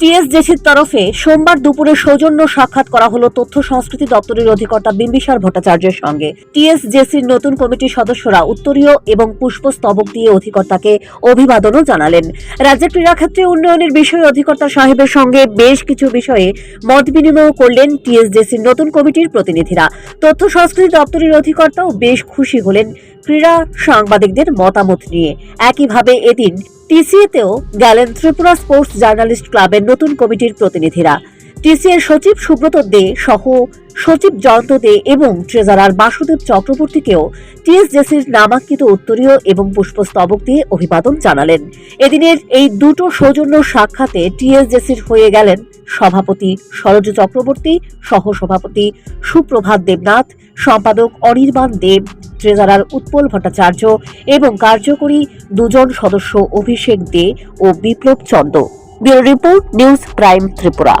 টিএসজেসির তরফে সোমবার দুপুরে সৌজন্য সাক্ষাৎ করা হলো তথ্য সংস্কৃতি দপ্তরের অধিকর্তা বিম্বিসার ভট্টাচার্যের সঙ্গে। টিএসজেসির নতুন কমিটির সদস্যরা উত্তরীয় এবং পুষ্পস্তবক দিয়ে অধিকর্তাকে অভিবাদনও জানালেন। রাজ্যের ক্রীড়াক্ষেত্রে উন্নয়নের বিষয়ে অধিকর্তা সাহেবের সঙ্গে বেশ কিছু বিষয়ে মত বিনিময় করলেন টিএসজেসির নতুন কমিটির প্রতিনিধিরা। তথ্য সংস্কৃতি দপ্তরের অধিকর্তাও বেশ খুশি হলেন ক্রীড়া সাংবাদিকদের মতামত নিয়ে। একইভাবে এদিন টিসিএতেও গেলেন ত্রিপুরা স্পোর্টস জার্নালিস্ট ক্লাবের নতুন কমিটির প্রতিনিধিরা। টিসিএর সচিব সুব্রত দে সহ সচিব জয়ন্ত দে এবং ট্রেজারার বাসুদেব চক্রবর্তীকেও টিএসজেসির নামাঙ্কিত উত্তরীয় এবং পুষ্পস্তবক দিয়ে অভিবাদন জানালেন। এদিনের এই দুটো সৌজন্য সাক্ষাতে টিএসজেসির হয়ে গেলেন সভাপতি সরোজ চক্রবর্তী, সহসভাপতি সুপ্রভাত দেবনাথ, সম্পাদক অনির্বাণ দেব, ট্রেজারার উৎপল ভট্টাচার্য এবং কার্যকরী দুজন সদস্য অভিষেক দে ও Biplab Chanda. Bureau report, news prime Tripura.